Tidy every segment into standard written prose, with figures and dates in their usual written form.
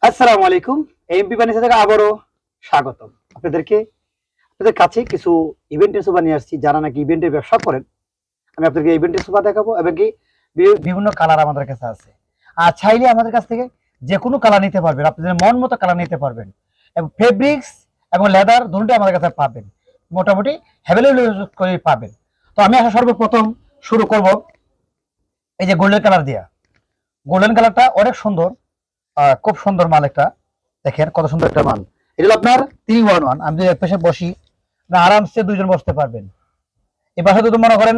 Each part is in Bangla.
আসসালামু আলাইকুম। এমপি বানিয়েছে থেকে আবারও স্বাগতম আপনাদেরকে। আপনাদের কাছে কিছু ইভেন্টের সোফা নিয়ে আসছি। যারা নাকি ইভেন্টের ব্যবসা করেন, আমি আপনাদেরকে ইভেন্টের সোফা দেখাবো এবং কি বিভিন্ন কালার আমাদের কাছে আছে। আর চাইলে আমাদের কাছ থেকে যে কোনো কালার নিতে পারবেন, আপনাদের মন মতো কালার নিতে পারবেন এবং ফেব্রিক্স এবং লেদার দুটোই আমাদের কাছে পাবেন, মোটামুটি অ্যাভেলেবল করে পাবেন। তো আমি আসলে সর্বপ্রথম শুরু করব এই যে গোল্ডেন কালার দিয়া। গোল্ডেন কালারটা অনেক সুন্দর, খুব সুন্দর মাল একটা। দেখেন কত সুন্দর একটা মাল। এটা হলো আপনার 311। আমি যদি এক পাশে বসি, আরামসে দুইজন বসতে পারবেন। এই পাশে যদি মনে করেন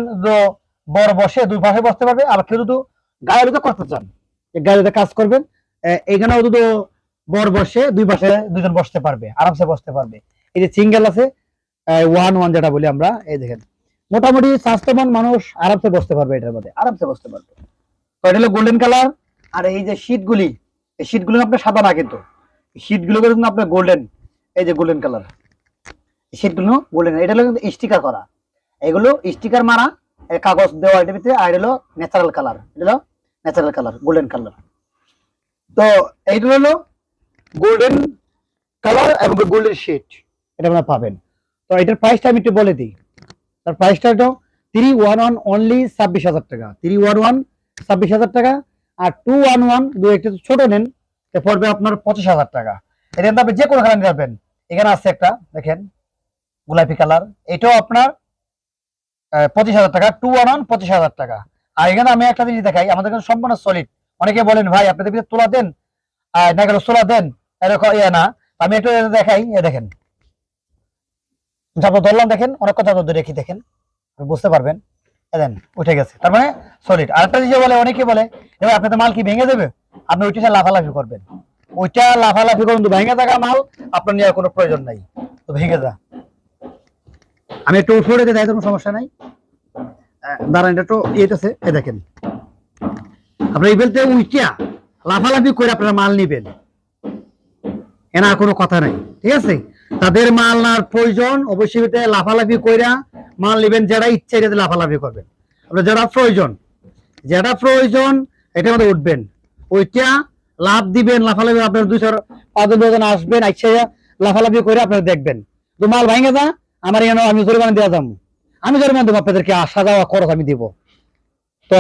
বড় বসে দুই পাশে বসতে পারবে। আবার কেউ যদি গায়ে হলুদে করতে চান, গায়ে হলুদে কাজ করবেন, এখানেও যদি বড় বসে দুই পাশে দুজন বসতে পারবে, আরামসে বসতে পারবে। এই যে সিঙ্গেল আছে 1-1 যেটা বলি আমরা, এই দেখেন মোটামুটি স্বাস্থ্যবান মানুষ আরামসে বসতে পারবে, এটার মধ্যে আরামসে বসতে পারবে। তো এটা হলো গোল্ডেন কালার। আর এই যে শীটগুলি, এই শীটগুলো আপনার সাদা না, কিন্তু শীটগুলো কিন্তু আপনার গোল্ডেন। এই যে গোল্ডেন কালার শীটগুলো গোল্ডেন, এটা হলো কিন্তু স্টিকার করা। এগুলো স্টিকার মারা কাগজ দেওয়া এটার ভিতরে। আর হলো ন্যাচারাল কালার, এটা হলো ন্যাচারাল কালার গোল্ডেন কালার। তো এইটা হলো গোল্ডেন কালার এবং গোল্ডেন শীট, এটা আপনারা পাবেন। তো এটার প্রাইসটা আমি একটু বলে দিই। তার প্রাইসটা হলো 311 অনলি 26,000 টাকা। 311 26,000 টাকা। আর 211 দু একটু ছোট নেন, পড়বে আপনার 25,000 টাকা। এটা কিন্তু আপনি যে কোনো কালার নিতে পারবেন। এখানে আছে একটা দেখেন গোলাপি কালার, এটাও আপনার 25,000 টাকা। 211 25,000 টাকা। আর এখানে আমি একটা জিনিস দেখাই, আমাদের কাছে সম্পূর্ণ সলিড। অনেকে বলেন ভাই আপনাদের ভিতরে তোলা দেন, না কেন সোলা দেন, এরকম ইয়ে না। আমি একটু দেখাই, এ দেখেন যত ধরলাম, দেখেন অনেক কথা ধরে রেখে দেখেন, বুঝতে পারবেন। দেন উঠে গেছে, তার মানে সলিড। আরেকটা জিনিস বলে, অনেকে বলে এবার আপনাদের মাল কি ভেঙে দেবে, আপনি ওইটা লাফালাফি করবেন। ওইটা লাফালাফি করুন, ভেঙে থাকা মাল আপনার নেওয়ার কোনো প্রয়োজন নাই। তো ভেঙে যা, আমি একটু সরে দেয়, কোনো সমস্যা নাই। দাঁড়ান, এটা একটু ইয়েতেছে, এ দেখেন আপনার এই বেলতে উইটা লাফালাফি করে আপনারা মাল নিবেন, এনা কোনো কথা নাই, ঠিক আছে। তাদের মাল নেওয়ার প্রয়োজন, অবশ্যই লাফালাফি কইরা মাল নেবেন। যারা ইচ্ছে এটাতে লাফালাফি করবেন, আপনার যেটা প্রয়োজন এটার মধ্যে উঠবেন, ওইটা লাভ দিবেন, লাফালাফি আপনার 2-4-5 জন আসবেন, আচ্ছা লাফালাফি করে আপনারা দেখবেন। তো মাল ভাঙে যা আমার এখানে আমি জরিমানা দেওয়া যাবো, আমি জরিমানা দেবো আপনাদেরকে, আসা যাওয়া খরচ আমি দিব। তো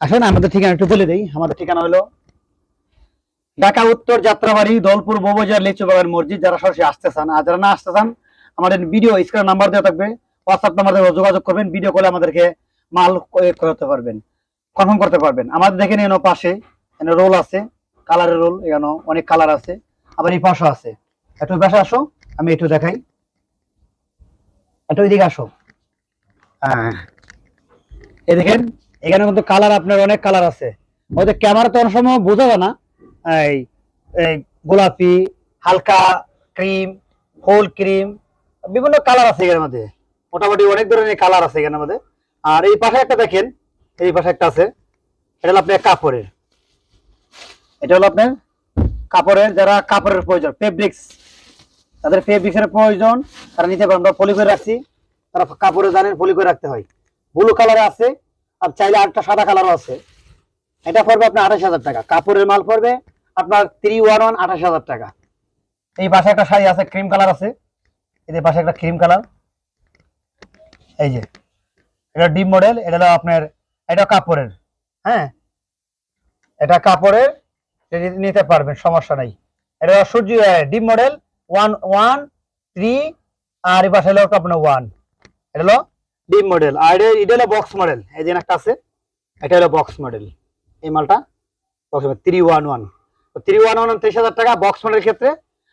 আসেন আমাদের ঠিকানা একটু বলে দিই। আমাদের ঠিকানা হলো ঢাকা উত্তর যাত্রাবাড়ি, দলপুর, বউবাজার, লিচু বাগান মসজিদ। যারা সরাসরি আসতে চান, আর যারা না আসতে চান, আমাদের ভিডিও স্ক্রিনে নাম্বার দেওয়া থাকবে, হোয়াটসঅ্যাপ নাম্বার দিয়ে যোগাযোগ করবেন। ভিডিও কলে আমাদেরকে মাল করতে পারবেন, কনফার্ম করতে পারবেন। আমাদের দেখেন এখানে পাশে এখানে রোল আছে, কালারের রোল, এখানে অনেক কালার আছে। আবার এই পাশে আছে, একটু পাশে আসো, আমি একটু দেখাই, একটু এদিকে আসো। হ্যাঁ, এই দেখেন এখানে কিন্তু কালার আপনার অনেক কালার আছে। হয়তো ক্যামেরা তো অনেক সময় বোঝা যায় না। এই এই গোলাপি, হালকা ক্রিম, ফুল ক্রিম, বিভিন্ন কালার আছে এখানের মধ্যে। মোটামুটি অনেক ধরনের কালার আছে এখানের মধ্যে। আর এই পাশে একটা দেখেন, এই পাশে একটা আছে, এটা হলো আপনার কাপড়ের। এটা হলো আপনার কাপড়ের, যারা কাপড়ের প্রয়োজন, ফেব্রিক্স, তাদের ফেব্রিক্সের প্রয়োজন তারা নিতে পারেন। আমরা ফলি করে রাখছি, তারা কাপড়ে জানেন ফলি করে রাখতে হয়। ব্লু কালারে আছে, আর চাইলে আরেকটা সাদা কালারও আছে। এটা পড়বে আপনার 28,000 টাকা। কাপড়ের মাল পড়বে আপনার 311 28,000 টাকা। এই পাশে একটা শাড়ি আছে, ক্রিম কালার আছে, এদের পাশে একটা ক্রিম কালার, এই যে এটা ডিপ মডেল। এটা হলো আপনার, এটা কাপড়ের, হ্যাঁ এটা কাপড়ের, নিতে পারবেন, সমস্যা নাই। এটা সূর্য ডিপ মডেল 113। আর এই পাশে হলো আপনার 1, এটা হলো ডিপ মডেল। আর এটা হলো বক্স মডেল, এই যে একটা আছে, এটা হলো বক্স মডেল। এই মালটা 311, 311 30,000 টাকা বক্স মডেলের ক্ষেত্রে।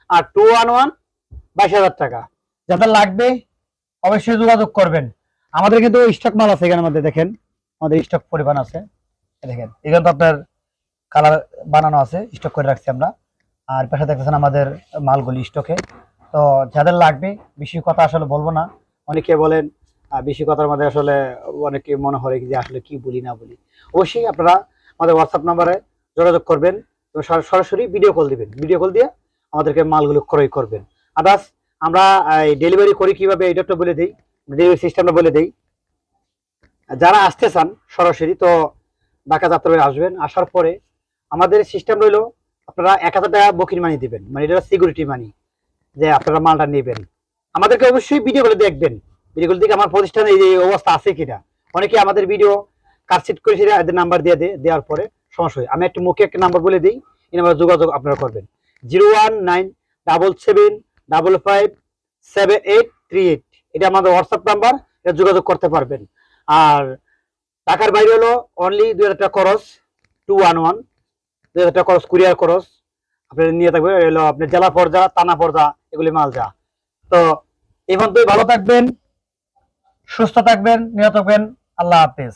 আর 211 22,000 টাকা। যাদের লাগবে অবশ্যই যোগাযোগ করবেন। আমাদের কিন্তু স্টক মাল আছে এখানের মধ্যে, দেখেন আমাদের স্টক পরিমাণ আছে। দেখেন এখানে তো আপনার কালার বানানো আছে, স্টক করে রাখছি আমরা। আর পাশে দেখতেছেন আমাদের মালগুলি স্টকে। তো যাদের লাগবে, বেশি কথা আসলে বলবো না। অনেকে বলেন বেশি কথার মধ্যে আসলে অনেকে মনে হয় যে আসলে কি বলি না বলি। অবশ্যই আপনারা আমাদের হোয়াটসঅ্যাপ নাম্বারে যোগাযোগ করবেন, সরাসরি ভিডিও কল দিবেন, ভিডিও কল দিয়ে আমাদেরকে মালগুলো ক্রয় করবেন। আদার্স আমরা ডেলিভারি করি কিভাবে, এটা একটু বলে দিই, ডেলিভারি সিস্টেমটা বলে দিই। যারা আসতে চান সরাসরি, তো ঢাকা যাত্রাবাড়ি আসবেন। আসার পরে আমাদের সিস্টেম রইল আপনারা 1000 টাকা বকির মানি দিবেন, মানে এটা সিকিউরিটি মানি, যে আপনারা মালটা নেবেন। আমাদেরকে অবশ্যই ভিডিওগুলো দেখবেন, ভিডিওগুলো দেখে আমার প্রতিষ্ঠানে এই অবস্থা আছে কিনা। অনেকে আমাদের ভিডিও কাটসিট করে সেটা এদের নাম্বার দিয়ে দেওয়ার পরে সমস্যা হয়। আমি একটু মুখে একটা নাম্বার বলে দিই, এই নাম্বারে যোগাযোগ আপনারা করবেন 01977557838। এটা আমাদের হোয়াটসঅ্যাপ নাম্বার, এটা যোগাযোগ করতে পারবেন। আর ঢাকার বাইরে হলো অনলি 2000 টাকা খরচ, 211 2000 টাকা খরচ, কুরিয়ার খরচ আপনার নিয়ে থাকবে। হলো আপনার জেলা পর্যায়ে, থানা পর্যায়ে এগুলি মাল যা। তো এই পর্যন্তই, ভালো থাকবেন, সুস্থ থাকবেন, নিরাপদ থাকবেন। আল্লাহ হাফেজ।